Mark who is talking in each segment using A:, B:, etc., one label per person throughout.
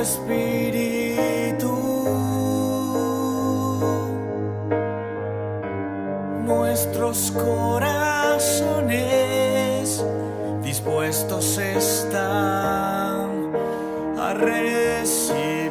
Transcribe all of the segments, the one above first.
A: espíritu nuestros corazones dispuestos están a recibir.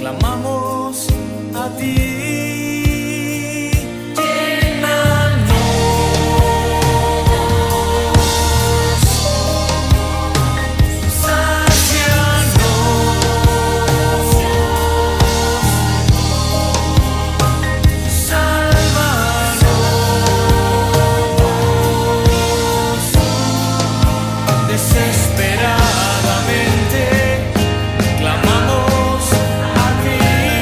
A: Clamamos a ti. Desesperadamente clamamos a ti.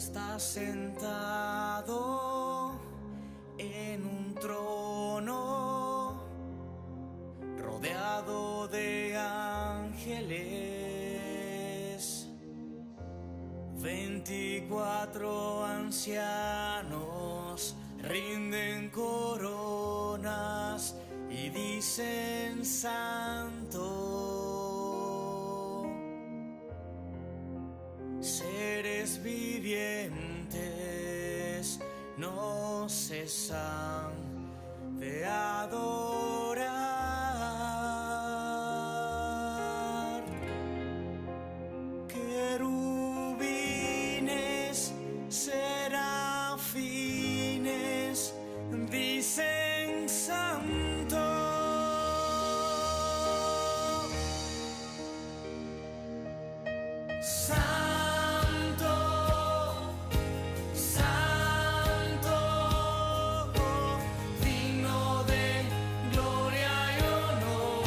A: está sentado en un trono, rodeado de ángeles. 24 ancianos rinden coronas y dicen santo. Seres vivientes no cesan de adorar. Querubines, serafines, dicen santo. Santo, santo, digno de gloria y honor.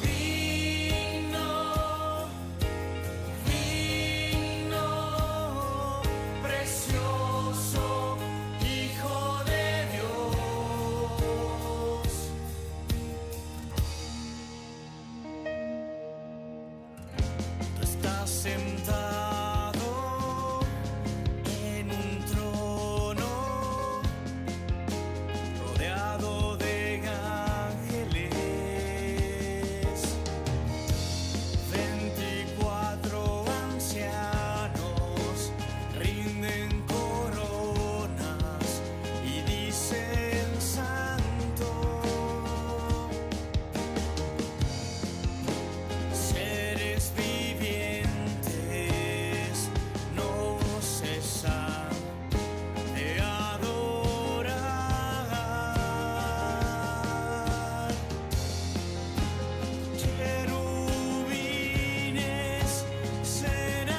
A: Digno, digno, precioso Hijo de Dios. Tú estás sentado en un trono, rodeado de ángeles. 24 ancianos rinden coronas y dicen santo. Seres vivientes no cesan de adorar. Querubines, serafines,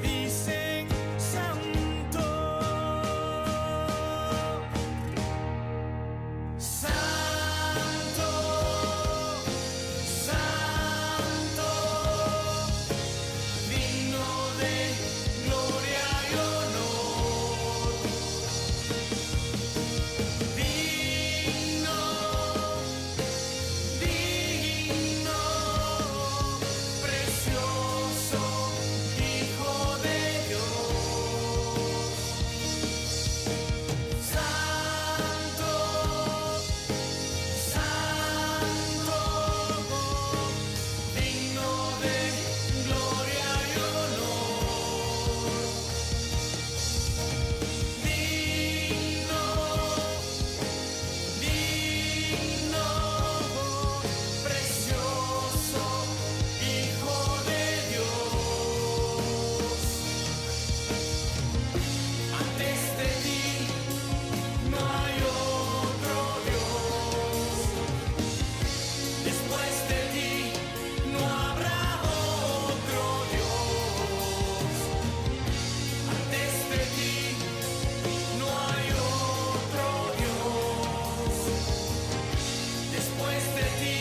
A: dicen santo. Santo, santo, digno de gloria y honor. Digno, digno, precioso Hijo de Dios. Santo, santo, digno de gloria y honor. Digno, digno, precioso Hijo de Dios. Antes de ti no hay otro Dios. Después de ti no habrá otro Dios. Antes de ti no hay otro Dios. Después de ti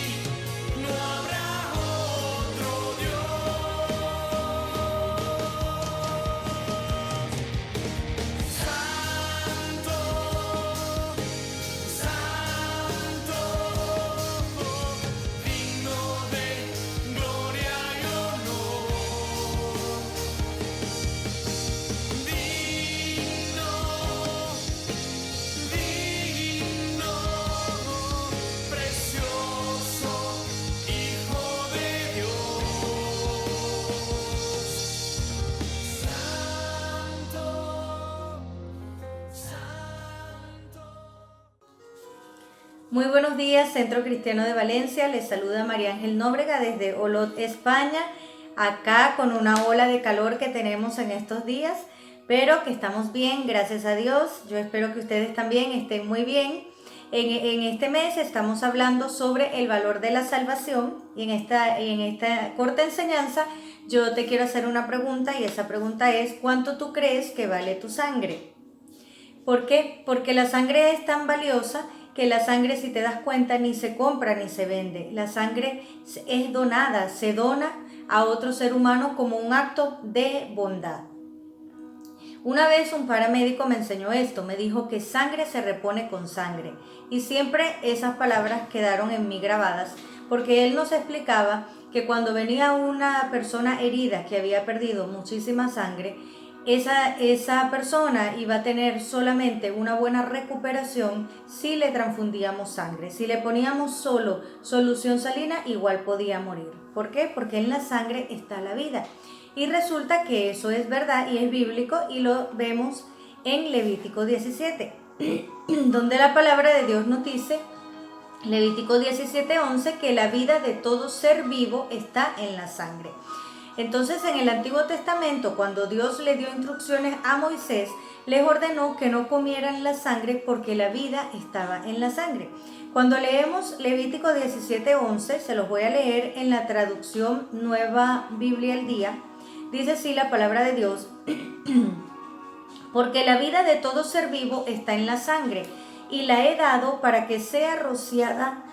A: no habrá otro Dios. Santo, santo, digno de gloria y honor. Digno, digno, precioso Hijo de Dios. Santo, santo.
B: Muy buenos días, Centro Cristiano de Valencia. Les saluda María Ángel Nóbrega desde Olot, España. Acá con una ola de calor que tenemos en estos días, pero que estamos bien, gracias a Dios. Yo espero que ustedes también estén muy bien. En este mes estamos hablando sobre el valor de la salvación y en esta corta enseñanza yo te quiero hacer una pregunta y esa pregunta es: ¿cuánto tú crees que vale tu sangre? ¿Por qué? Porque la sangre es tan valiosa que la sangre, si te das cuenta, ni se compra ni se vende. La sangre es donada, se dona a otro ser humano como un acto de bondad. Una vez un paramédico me enseñó esto, me dijo que sangre se repone con sangre, y siempre esas palabras quedaron en mí grabadas, porque él nos explicaba que cuando venía una persona herida que había perdido muchísima sangre, esa persona iba a tener solamente una buena recuperación si le transfundíamos sangre. Si le poníamos solo solución salina, igual podía morir. ¿Por qué? Porque en la sangre está la vida. Y resulta que eso es verdad y es bíblico, y lo vemos en Levítico 17, donde la palabra de Dios nos dice, Levítico 17:11, que la vida de todo ser vivo está en la sangre. Entonces, en el Antiguo Testamento, cuando Dios le dio instrucciones a Moisés, les ordenó que no comieran la sangre porque la vida estaba en la sangre. Cuando leemos Levítico 17:11, se los voy a leer en la traducción Nueva Biblia al Día. Dice así la palabra de Dios: porque la vida de todo ser vivo está en la sangre, y la he dado para que sea rociada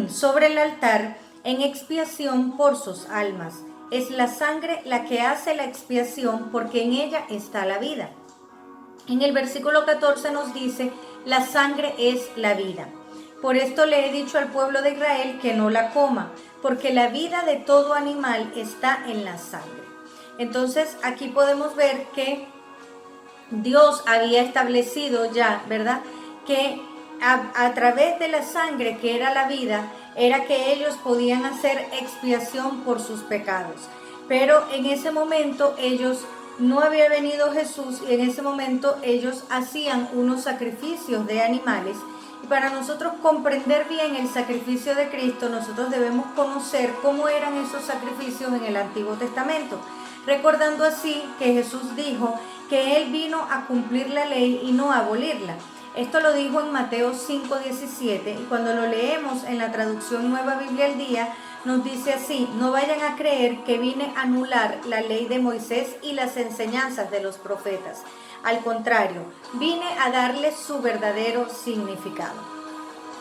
B: sobre el altar en expiación por sus almas. Es la sangre la que hace la expiación, porque en ella está la vida. En el versículo 14 nos dice: la sangre es la vida. Por esto le he dicho al pueblo de Israel que no la coma, porque la vida de todo animal está en la sangre. Entonces aquí podemos ver que Dios había establecido ya, ¿verdad?, que a través de la sangre, que era la vida, era que ellos podían hacer expiación por sus pecados. Pero en ese momento no había venido Jesús, y en ese momento ellos hacían unos sacrificios de animales. Y para nosotros comprender bien el sacrificio de Cristo, nosotros debemos conocer cómo eran esos sacrificios en el Antiguo Testamento, recordando así que Jesús dijo que Él vino a cumplir la ley y no a abolirla. Esto lo dijo en Mateo 5:17, y cuando lo leemos en la traducción Nueva Biblia al Día, nos dice así: no vayan a creer que vine a anular la ley de Moisés y las enseñanzas de los profetas. Al contrario, vine a darles su verdadero significado.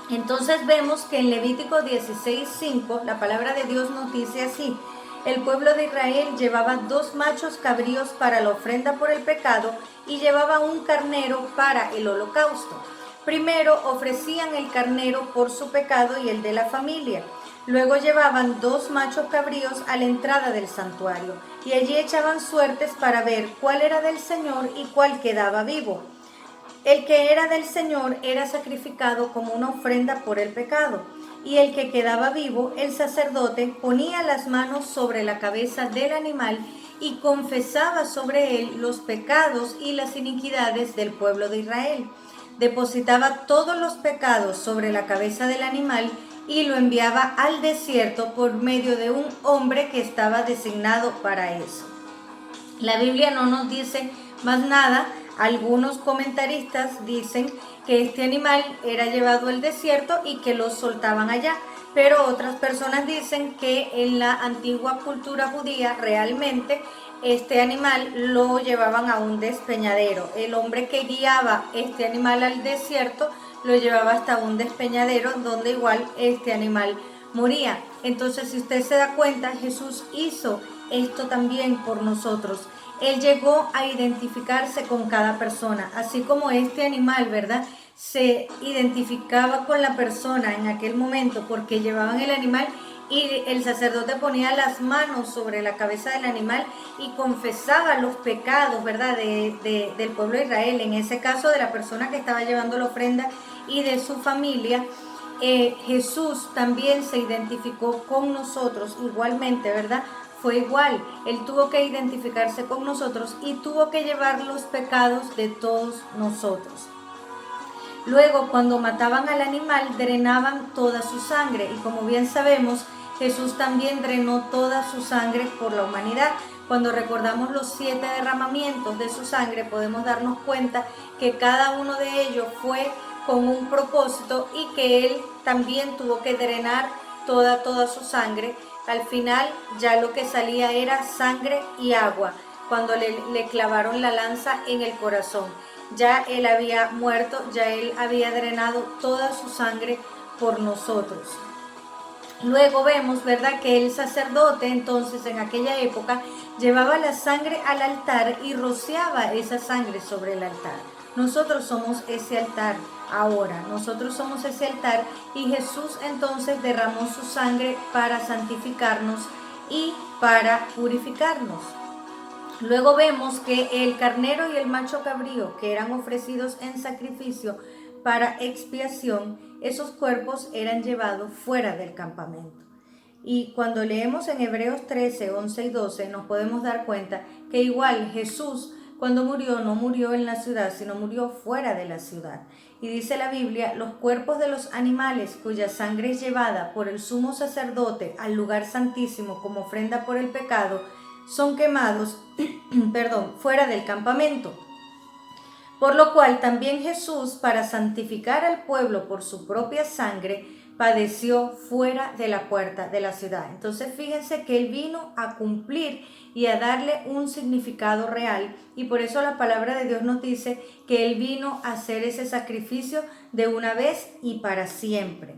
B: Entonces vemos que en Levítico 16:5 la palabra de Dios nos dice así: el pueblo de Israel llevaba 2 machos cabríos para la ofrenda por el pecado y llevaba un carnero para el holocausto. Primero ofrecían el carnero por su pecado y el de la familia. Luego llevaban 2 machos cabríos a la entrada del santuario, y allí echaban suertes para ver cuál era del Señor y cuál quedaba vivo. El que era del Señor era sacrificado como una ofrenda por el pecado, y el que quedaba vivo, el sacerdote ponía las manos sobre la cabeza del animal y confesaba sobre él los pecados y las iniquidades del pueblo de Israel. Depositaba todos los pecados sobre la cabeza del animal y lo enviaba al desierto por medio de un hombre que estaba designado para eso. La Biblia no nos dice más nada. Algunos comentaristas dicen que este animal era llevado al desierto y que lo soltaban allá, pero otras personas dicen que en la antigua cultura judía realmente este animal lo llevaban a un despeñadero. El hombre que guiaba este animal al desierto lo llevaba hasta un despeñadero, donde igual este animal moría. Entonces, si usted se da cuenta, Jesús hizo esto también por nosotros. Él llegó a identificarse con cada persona, así como este animal, ¿verdad?, se identificaba con la persona en aquel momento porque llevaban el animal, y el sacerdote ponía las manos sobre la cabeza del animal y confesaba los pecados, ¿verdad?, del pueblo de Israel, en ese caso de la persona que estaba llevando la ofrenda y de su familia. Jesús también se identificó con nosotros igualmente, ¿verdad? Fue igual, Él tuvo que identificarse con nosotros y tuvo que llevar los pecados de todos nosotros. Luego, cuando mataban al animal, drenaban toda su sangre, y como bien sabemos, Jesús también drenó toda su sangre por la humanidad. Cuando recordamos los 7 derramamientos de su sangre, podemos darnos cuenta que cada uno de ellos fue con un propósito, y que Él también tuvo que drenar toda su sangre. Al final ya lo que salía era sangre y agua, cuando le clavaron la lanza en el corazón. Ya Él había muerto, ya Él había drenado toda su sangre por nosotros. Luego vemos, ¿verdad?, que el sacerdote entonces en aquella época llevaba la sangre al altar y rociaba esa sangre sobre el altar. Nosotros somos ese altar ahora, nosotros somos ese altar y Jesús entonces derramó su sangre para santificarnos y para purificarnos. Luego vemos que el carnero y el macho cabrío que eran ofrecidos en sacrificio para expiación, esos cuerpos eran llevados fuera del campamento. Y cuando leemos en Hebreos 13, 11 y 12 nos podemos dar cuenta que igual Jesús cuando murió no murió en la ciudad, sino murió fuera de la ciudad. Y dice la Biblia, los cuerpos de los animales cuya sangre es llevada por el sumo sacerdote al lugar santísimo como ofrenda por el pecado, son quemados, fuera del campamento. Por lo cual también Jesús, para santificar al pueblo por su propia sangre, padeció fuera de la puerta de la ciudad. Entonces fíjense que Él vino a cumplir y a darle un significado real, y por eso la palabra de Dios nos dice que Él vino a hacer ese sacrificio de una vez y para siempre.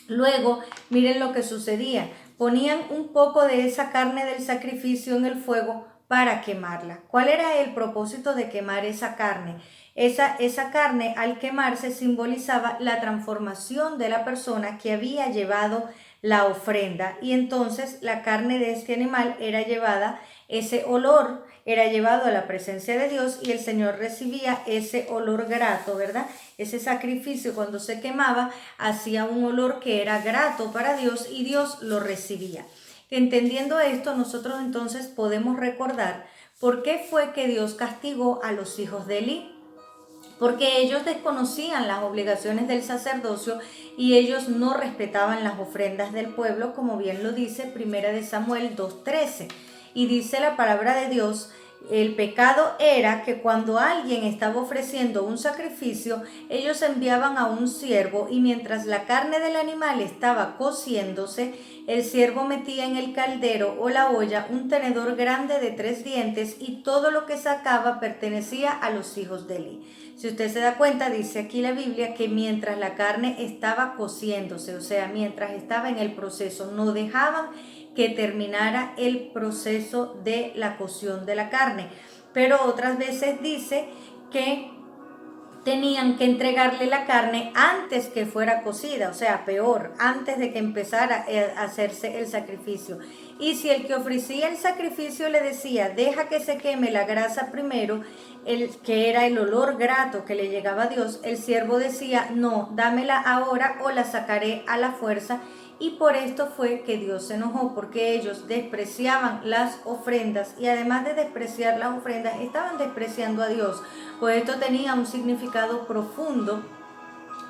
B: Luego, miren lo que sucedía. Ponían un poco de esa carne del sacrificio en el fuego para quemarla. ¿Cuál era el propósito de quemar esa carne? Esa carne al quemarse simbolizaba la transformación de la persona que había llevado la ofrenda, y entonces la carne de este animal era llevada, ese olor era llevado a la presencia de Dios y el Señor recibía ese olor grato, ¿verdad? Ese sacrificio cuando se quemaba hacía un olor que era grato para Dios y Dios lo recibía. Entendiendo esto, nosotros entonces podemos recordar por qué fue que Dios castigó a los hijos de Elí. Porque ellos desconocían las obligaciones del sacerdocio y ellos no respetaban las ofrendas del pueblo, como bien lo dice 1 Samuel 2:13. Y dice la palabra de Dios, el pecado era que cuando alguien estaba ofreciendo un sacrificio, ellos enviaban a un siervo y mientras la carne del animal estaba cociéndose, el siervo metía en el caldero o la olla un tenedor grande de 3 dientes y todo lo que sacaba pertenecía a los hijos de Elí. Si usted se da cuenta, dice aquí la Biblia que mientras la carne estaba cociéndose, o sea, mientras estaba en el proceso, no dejaban que terminara el proceso de la cocción de la carne. Pero otras veces dice que tenían que entregarle la carne antes que fuera cocida, o sea, peor, antes de que empezara a hacerse el sacrificio. Y si el que ofrecía el sacrificio le decía, deja que se queme la grasa primero, que era el olor grato que le llegaba a Dios, el siervo decía, no, dámela ahora o la sacaré a la fuerza. Y por esto fue que Dios se enojó, porque ellos despreciaban las ofrendas y además de despreciar las ofrendas, estaban despreciando a Dios. Pues esto tenía un significado profundo,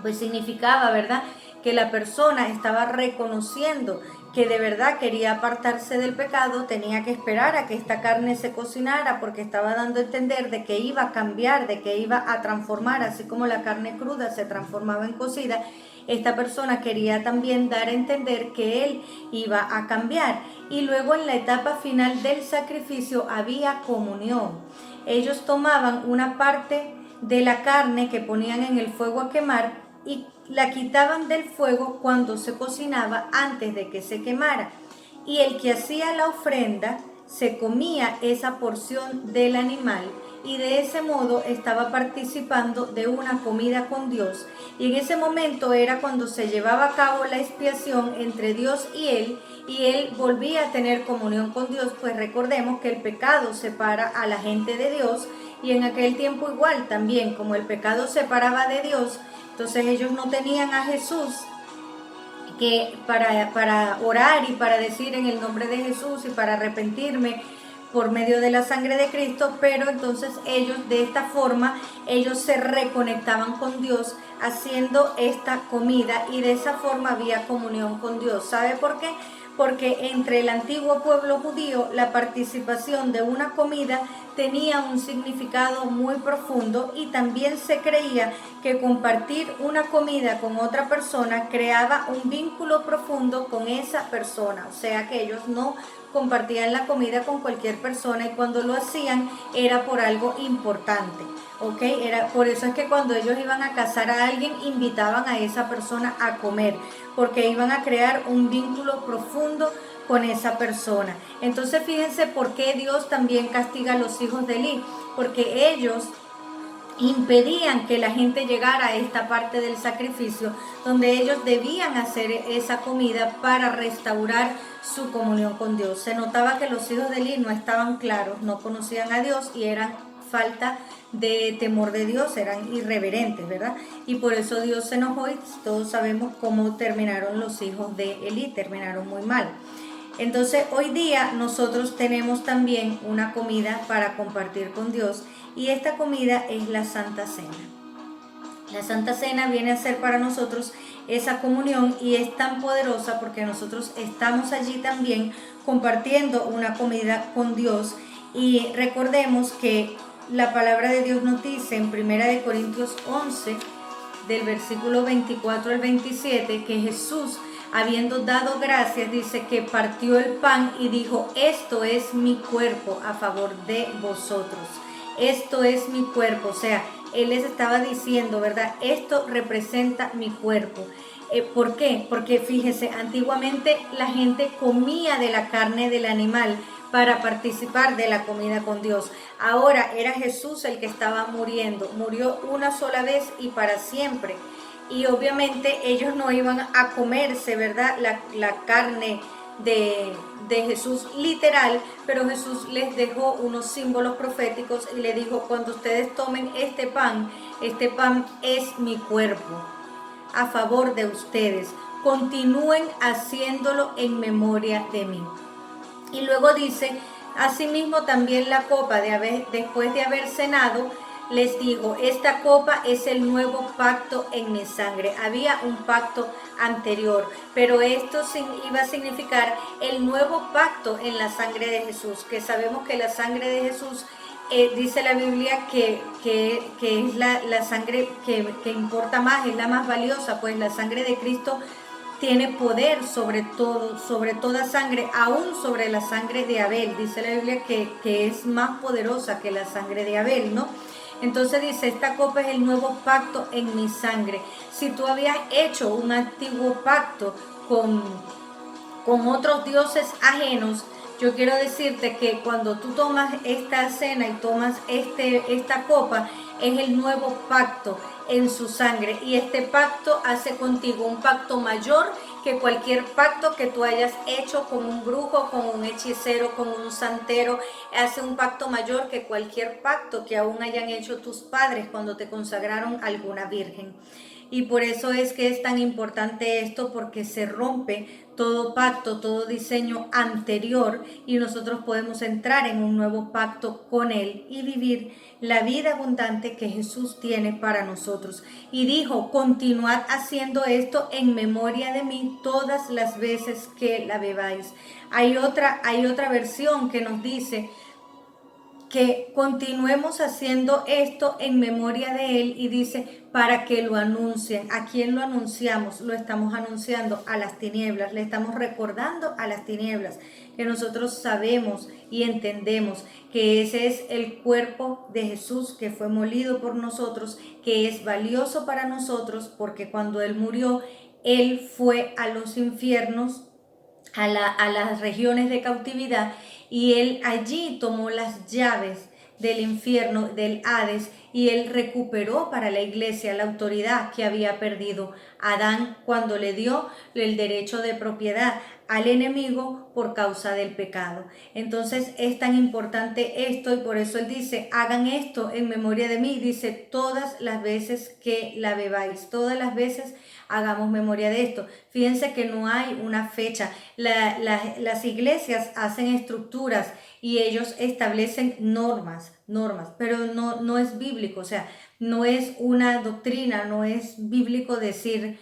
B: pues significaba, ¿verdad?, que la persona estaba reconociendo que de verdad quería apartarse del pecado, tenía que esperar a que esta carne se cocinara porque estaba dando a entender de que iba a cambiar, de que iba a transformar, así como la carne cruda se transformaba en cocida. Esta persona quería también dar a entender que él iba a cambiar. Y luego en la etapa final del sacrificio había comunión. Ellos tomaban una parte de la carne que ponían en el fuego a quemar y la quitaban del fuego cuando se cocinaba antes de que se quemara. Y el que hacía la ofrenda se comía esa porción del animal y de ese modo estaba participando de una comida con Dios. Y en ese momento era cuando se llevaba a cabo la expiación entre Dios y él volvía a tener comunión con Dios, pues recordemos que el pecado separa a la gente de Dios, y en aquel tiempo igual también, como el pecado separaba de Dios, entonces ellos no tenían a Jesús que para orar y para decir en el nombre de Jesús y para arrepentirme por medio de la sangre de Cristo, pero entonces ellos de esta forma, ellos se reconectaban con Dios haciendo esta comida y de esa forma había comunión con Dios. ¿Sabe por qué? Porque entre el antiguo pueblo judío la participación de una comida tenía un significado muy profundo y también se creía que compartir una comida con otra persona creaba un vínculo profundo con esa persona, o sea que ellos no compartían la comida con cualquier persona y cuando lo hacían era por algo importante. ¿Ok? Por eso es que cuando ellos iban a casar a alguien, invitaban a esa persona a comer, porque iban a crear un vínculo profundo con esa persona. Entonces fíjense por qué Dios también castiga a los hijos de Eli, porque ellos impedían que la gente llegara a esta parte del sacrificio donde ellos debían hacer esa comida para restaurar su comunión con Dios. Se notaba que los hijos de Eli no estaban claros, no conocían a Dios y eran falta de temor de Dios, eran irreverentes, ¿verdad? Y por eso Dios se enojó y todos sabemos cómo terminaron los hijos de Eli, terminaron muy mal. Entonces hoy día nosotros tenemos también una comida para compartir con Dios y esta comida es la Santa Cena. La Santa Cena viene a ser para nosotros esa comunión y es tan poderosa porque nosotros estamos allí también compartiendo una comida con Dios y recordemos que la palabra de Dios nos dice en 1 Corintios 11 del versículo 24 al 27 que Jesús, habiendo dado gracias, dice que partió el pan y dijo: esto es mi cuerpo a favor de vosotros. Esto es mi cuerpo, o sea, Él les estaba diciendo, ¿verdad? Esto representa mi cuerpo. ¿Por qué? Porque fíjese, antiguamente la gente comía de la carne del animal para participar de la comida con Dios. Ahora era Jesús el que estaba muriendo. Murió una sola vez y para siempre. Y obviamente ellos no iban a comerse, ¿verdad? La carne de Jesús literal, pero Jesús les dejó unos símbolos proféticos y le dijo: cuando ustedes tomen este pan es mi cuerpo a favor de ustedes. Continúen haciéndolo en memoria de mí. Y luego dice: asimismo también la copa después de haber cenado, les digo: esta copa es el nuevo pacto en mi sangre. Había un pacto anterior, pero esto iba a significar el nuevo pacto en la sangre de Jesús, que sabemos que la sangre de Jesús, dice la Biblia que es la sangre que importa más, es la más valiosa, pues la sangre de Cristo tiene poder sobre todo, sobre toda sangre, aún sobre la sangre de Abel. Dice la Biblia que es más poderosa que la sangre de Abel, ¿no? Entonces dice: esta copa es el nuevo pacto en mi sangre. Si tú habías hecho un antiguo pacto con otros dioses ajenos, yo quiero decirte que cuando tú tomas esta cena y tomas esta copa, es el nuevo pacto en su sangre, y este pacto hace contigo un pacto mayor que cualquier pacto que tú hayas hecho con un brujo, con un hechicero, con un santero. Hace un pacto mayor que cualquier pacto que aún hayan hecho tus padres cuando te consagraron a alguna virgen. Y por eso es que es tan importante esto, porque se rompe todo pacto, todo diseño anterior, y nosotros podemos entrar en un nuevo pacto con Él y vivir la vida abundante que Jesús tiene para nosotros. Y dijo: continuad haciendo esto en memoria de mí todas las veces que la bebáis. Hay otra versión que nos dice que continuemos haciendo esto en memoria de Él, y dice: para que lo anuncien. ¿A quién lo anunciamos? Lo estamos anunciando a las tinieblas, le estamos recordando a las tinieblas que nosotros sabemos y entendemos que ese es el cuerpo de Jesús que fue molido por nosotros, que es valioso para nosotros, porque cuando Él murió, Él fue a los infiernos, a las regiones de cautividad, y Él allí tomó las llaves del infierno, del Hades, y Él recuperó para la iglesia la autoridad que había perdido Adán cuando le dio el derecho de propiedad al enemigo por causa del pecado. Entonces es tan importante esto, y por eso Él dice: hagan esto en memoria de mí. Dice: todas las veces que la bebáis, todas las veces hagamos memoria de esto. Fíjense que no hay una fecha. Las iglesias hacen estructuras y ellos establecen normas, pero no es bíblico, o sea, no es una doctrina, no es bíblico decir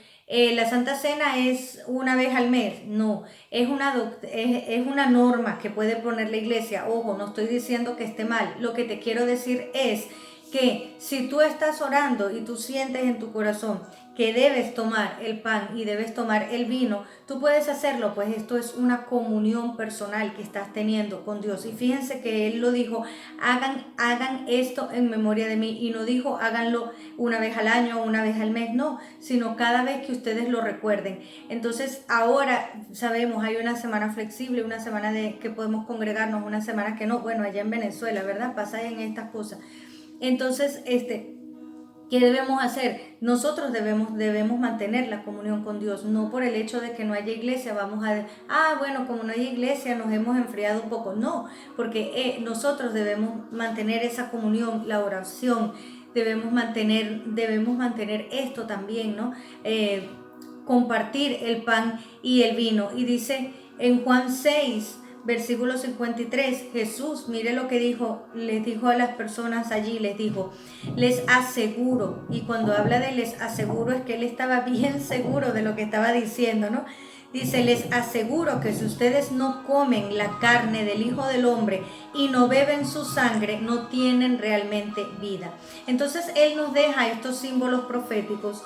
B: la Santa Cena es una vez al mes. No, es una norma que puede poner la iglesia. Ojo, no estoy diciendo que esté mal. Lo que te quiero decir es que si tú estás orando y tú sientes en tu corazón que debes tomar el pan y debes tomar el vino, tú puedes hacerlo, pues esto es una comunión personal que estás teniendo con Dios. Y fíjense que Él lo dijo, hagan esto en memoria de mí, y no dijo háganlo una vez al año o una vez al mes, no, sino cada vez que ustedes lo recuerden. Entonces ahora sabemos, hay una semana flexible, una semana de que podemos congregarnos, una semana que no, bueno, allá en Venezuela, ¿verdad? Pasa en estas cosas. Entonces, ¿qué debemos hacer? Nosotros debemos mantener la comunión con Dios, no por el hecho de que no haya iglesia, vamos a, bueno, como no hay iglesia nos hemos enfriado un poco, no, porque nosotros debemos mantener esa comunión, la oración, debemos mantener esto también, ¿no? Compartir el pan y el vino. Y dice en Juan 6, versículo 53, Jesús, mire lo que dijo, les dijo a las personas allí, les dijo, les aseguro, y cuando habla de les aseguro es que él estaba bien seguro de lo que estaba diciendo, ¿no? Dice, les aseguro que si ustedes no comen la carne del Hijo del Hombre y no beben su sangre, no tienen realmente vida. Entonces él nos deja estos símbolos proféticos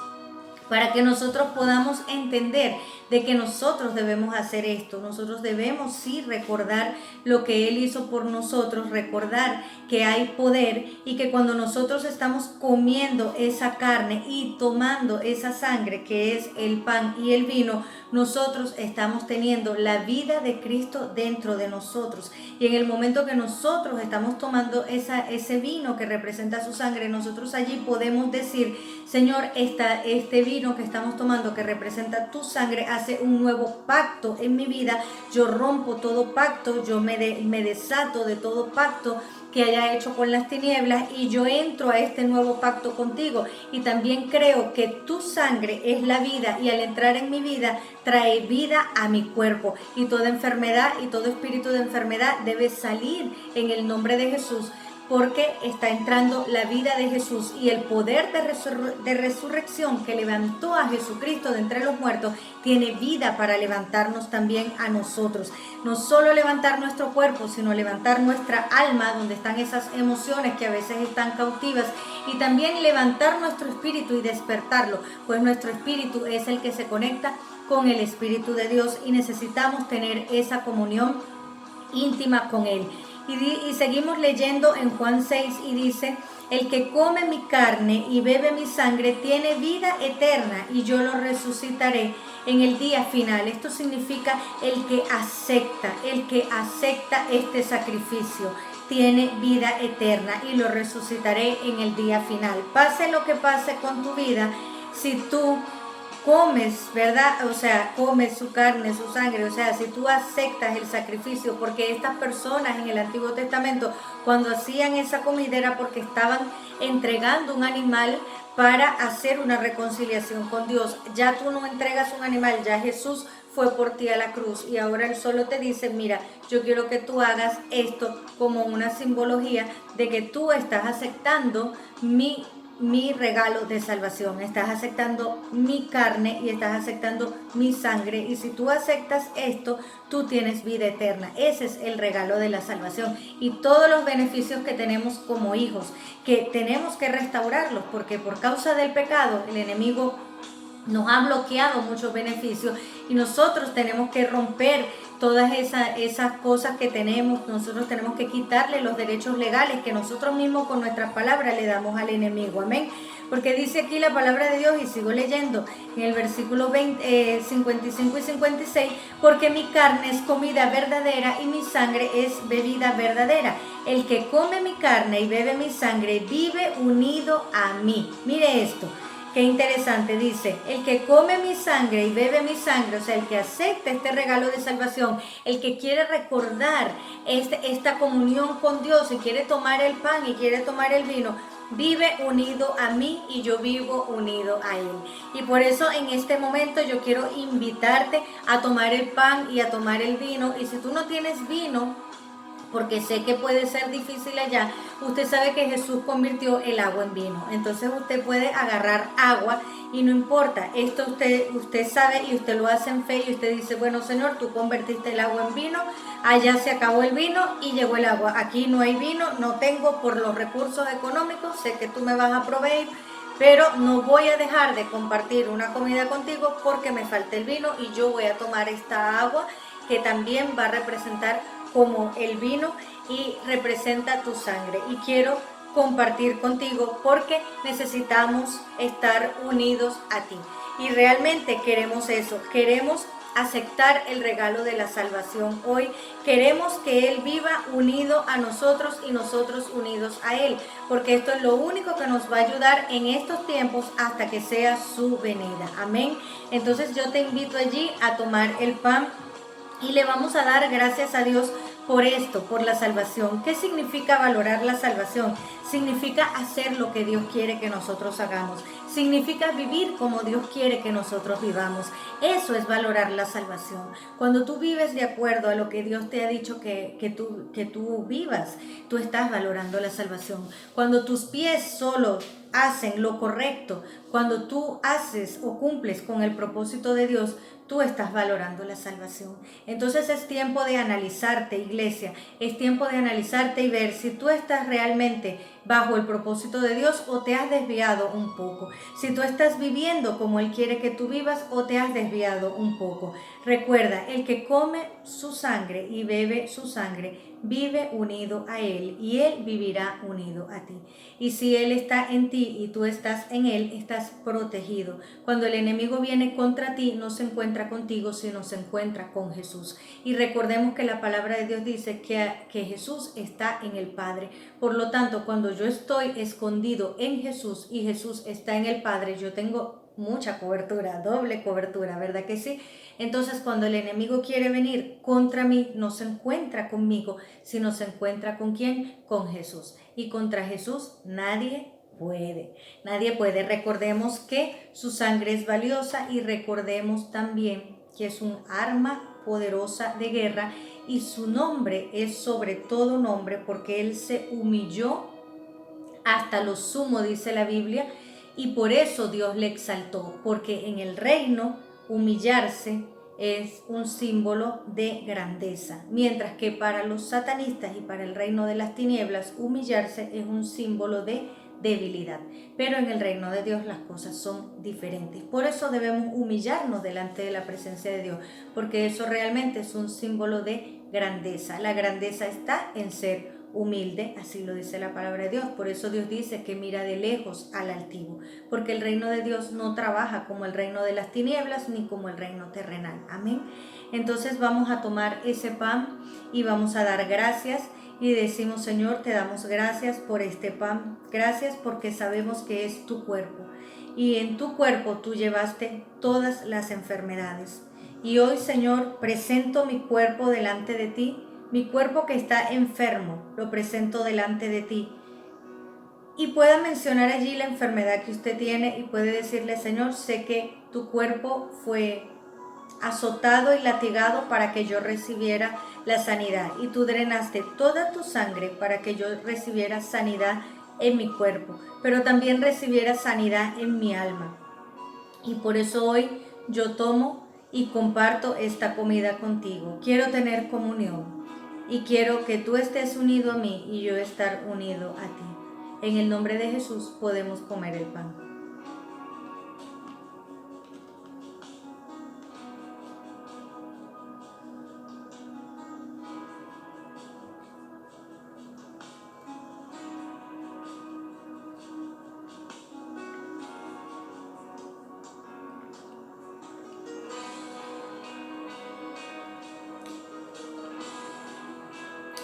B: para que nosotros podamos entender de que nosotros debemos hacer esto. Nosotros debemos sí recordar lo que Él hizo por nosotros, recordar que hay poder y que cuando nosotros estamos comiendo esa carne y tomando esa sangre que es el pan y el vino, nosotros estamos teniendo la vida de Cristo dentro de nosotros. Y en el momento que nosotros estamos tomando ese vino que representa su sangre, nosotros allí podemos decir, Señor, este vino que estamos tomando que representa tu sangre hace un nuevo pacto en mi vida. Yo rompo todo pacto, yo me desato de todo pacto que haya hecho con las tinieblas y yo entro a este nuevo pacto contigo. Y también creo que tu sangre es la vida y al entrar en mi vida trae vida a mi cuerpo. Y toda enfermedad y todo espíritu de enfermedad debe salir en el nombre de Jesús, porque está entrando la vida de Jesús y el poder de resurrección que levantó a Jesucristo de entre los muertos tiene vida para levantarnos también a nosotros. No solo levantar nuestro cuerpo, sino levantar nuestra alma, donde están esas emociones que a veces están cautivas, y también levantar nuestro espíritu y despertarlo, pues nuestro espíritu es el que se conecta con el Espíritu de Dios y necesitamos tener esa comunión íntima con Él. Y seguimos leyendo en Juan 6 y dice, el que come mi carne y bebe mi sangre tiene vida eterna y yo lo resucitaré en el día final. Esto significa el que acepta este sacrificio tiene vida eterna y lo resucitaré en el día final. Pase lo que pase con tu vida, si tú comes, ¿verdad? O sea, comes su carne, su sangre, o sea, si tú aceptas el sacrificio, porque estas personas en el Antiguo Testamento, cuando hacían esa comida era porque estaban entregando un animal para hacer una reconciliación con Dios. Ya tú no entregas un animal, ya Jesús fue por ti a la cruz y ahora Él solo te dice, mira, yo quiero que tú hagas esto como una simbología de que tú estás aceptando mi regalo de salvación, estás aceptando mi carne y estás aceptando mi sangre, y si tú aceptas esto, tú tienes vida eterna. Ese es el regalo de la salvación y todos los beneficios que tenemos como hijos, que tenemos que restaurarlos, porque por causa del pecado el enemigo nos ha bloqueado muchos beneficios y nosotros tenemos que romper todas esas cosas que tenemos. Nosotros tenemos que quitarle los derechos legales que nosotros mismos con nuestras palabras le damos al enemigo, amén, porque dice aquí la palabra de Dios, y sigo leyendo en el versículo 55 y 56, porque mi carne es comida verdadera y mi sangre es bebida verdadera. El que come mi carne y bebe mi sangre vive unido a mí. Mire esto, qué interesante, dice, el que come mi sangre y bebe mi sangre, o sea, el que acepta este regalo de salvación, el que quiere recordar esta comunión con Dios y quiere tomar el pan y quiere tomar el vino, vive unido a mí y yo vivo unido a Él. Y por eso en este momento yo quiero invitarte a tomar el pan y a tomar el vino, y si tú no tienes vino, porque sé que puede ser difícil allá. Usted sabe que Jesús convirtió el agua en vino, entonces usted puede agarrar agua y no importa, esto usted sabe y usted lo hace en fe y usted dice, bueno Señor, tú convertiste el agua en vino, allá se acabó el vino y llegó el agua, aquí no hay vino, no tengo por los recursos económicos, sé que tú me vas a proveer, pero no voy a dejar de compartir una comida contigo porque me falta el vino y yo voy a tomar esta agua que también va a representar como el vino y representa tu sangre. Y quiero compartir contigo porque necesitamos estar unidos a ti. Y realmente queremos eso, queremos aceptar el regalo de la salvación hoy. Queremos que Él viva unido a nosotros y nosotros unidos a Él, porque esto es lo único que nos va a ayudar en estos tiempos hasta que sea su venida. Amén. Entonces yo te invito allí a tomar el pan y le vamos a dar gracias a Dios por esto, por la salvación. ¿Qué significa valorar la salvación? Significa hacer lo que Dios quiere que nosotros hagamos. Significa vivir como Dios quiere que nosotros vivamos. Eso es valorar la salvación. Cuando tú vives de acuerdo a lo que Dios te ha dicho que tú vivas, tú estás valorando la salvación. Cuando tus pies solo hacen lo correcto, cuando tú haces o cumples con el propósito de Dios, tú estás valorando la salvación. Entonces es tiempo de analizarte, iglesia, es tiempo de analizarte y ver si tú estás realmente bajo el propósito de Dios o te has desviado un poco. Si tú estás viviendo como Él quiere que tú vivas o te has desviado un poco. Recuerda, el que come su sangre y bebe su sangre, vive unido a Él y Él vivirá unido a ti. Y si Él está en ti y tú estás en Él, estás protegido. Cuando el enemigo viene contra ti, no se encuentra contigo, sino se encuentra con Jesús. Y recordemos que la palabra de Dios dice que Jesús está en el Padre. Por lo tanto, cuando yo estoy escondido en Jesús y Jesús está en el Padre, yo tengo mucha cobertura, doble cobertura, ¿verdad que sí? Entonces, cuando el enemigo quiere venir contra mí, no se encuentra conmigo, sino se encuentra ¿con quién? Con Jesús. Y contra Jesús nadie puede. Nadie puede. Recordemos que su sangre es valiosa y recordemos también que es un arma poderosa de guerra y su nombre es sobre todo nombre porque Él se humilló hasta lo sumo, dice la Biblia, y por eso Dios le exaltó, porque en el reino humillarse es un símbolo de grandeza, mientras que para los satanistas y para el reino de las tinieblas humillarse es un símbolo de debilidad. Pero en el reino de Dios las cosas son diferentes. Por eso debemos humillarnos delante de la presencia de Dios, porque eso realmente es un símbolo de grandeza. La grandeza está en ser humilde, así lo dice la palabra de Dios. Por eso Dios dice que mira de lejos al altivo, porque el reino de Dios no trabaja como el reino de las tinieblas ni como el reino terrenal. Amén. Entonces vamos a tomar ese pan y vamos a dar gracias y decimos: Señor, te damos gracias por este pan, gracias porque sabemos que es tu cuerpo y en tu cuerpo tú llevaste todas las enfermedades. Y hoy, Señor, presento mi cuerpo delante de ti. Mi cuerpo que está enfermo, lo presento delante de ti. Y pueda mencionar allí la enfermedad que usted tiene y puede decirle: Señor, sé que tu cuerpo fue azotado y latigado para que yo recibiera la sanidad. Y tú drenaste toda tu sangre para que yo recibiera sanidad en mi cuerpo, pero también recibiera sanidad en mi alma. Y por eso hoy yo tomo y comparto esta comida contigo. Quiero tener comunión. Y quiero que tú estés unido a mí y yo estar unido a ti. En el nombre de Jesús podemos comer el pan.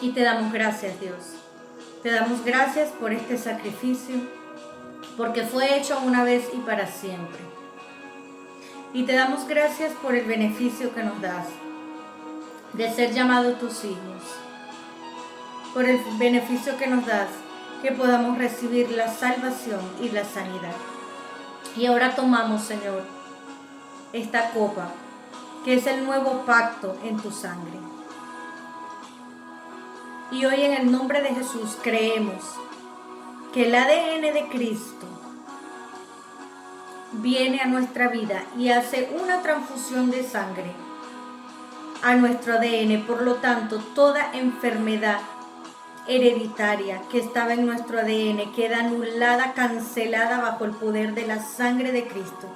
B: Y te damos gracias, Dios. Te damos gracias por este sacrificio, porque fue hecho una vez y para siempre. Y te damos gracias por el beneficio que nos das de ser llamados tus hijos, por el beneficio que nos das que podamos recibir la salvación y la sanidad. Y ahora tomamos, Señor, esta copa, que es el nuevo pacto en tu sangre. Y hoy en el nombre de Jesús creemos que el ADN de Cristo viene a nuestra vida y hace una transfusión de sangre a nuestro ADN. Por lo tanto, toda enfermedad hereditaria que estaba en nuestro ADN queda anulada, cancelada bajo el poder de la sangre de Cristo.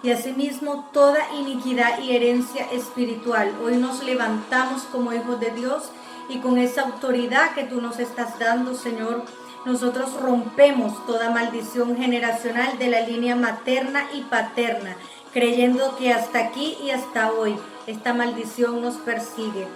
B: Y asimismo toda iniquidad y herencia espiritual. Hoy nos levantamos como hijos de Dios y con esa autoridad que tú nos estás dando, Señor, nosotros rompemos toda maldición generacional de la línea materna y paterna, creyendo que hasta aquí y hasta hoy esta maldición nos persigue,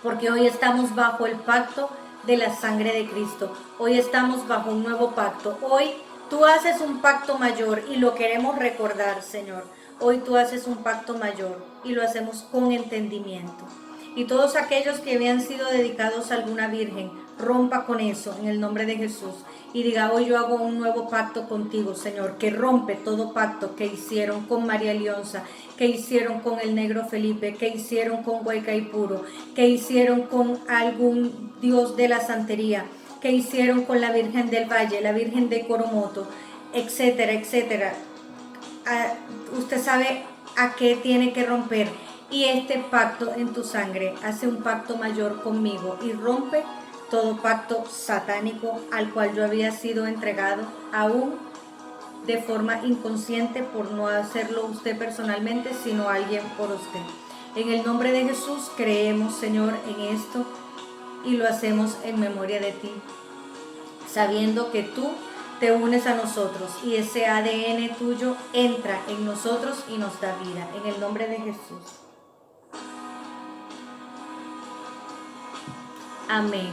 B: porque hoy estamos bajo el pacto de la sangre de Cristo. Hoy estamos bajo un nuevo pacto. Hoy tú haces un pacto mayor y lo queremos recordar, Señor. Hoy tú haces un pacto mayor y lo hacemos con entendimiento. Y todos aquellos que habían sido dedicados a alguna virgen, rompa con eso en el nombre de Jesús y diga: hoy yo hago un nuevo pacto contigo, Señor, que rompe todo pacto que hicieron con María Leonza, que hicieron con el negro Felipe, que hicieron con Guaycaipuro, que hicieron con algún dios de la santería, que hicieron con la Virgen del Valle, la Virgen de Coromoto, etcétera, etcétera. Usted sabe a qué tiene que romper. Y este pacto en tu sangre hace un pacto mayor conmigo y rompe todo pacto satánico al cual yo había sido entregado, aún de forma inconsciente, por no hacerlo usted personalmente, sino alguien por usted. En el nombre de Jesús creemos, Señor, en esto y lo hacemos en memoria de ti, sabiendo que tú te unes a nosotros y ese ADN tuyo entra en nosotros y nos da vida. En el nombre de Jesús. Amén.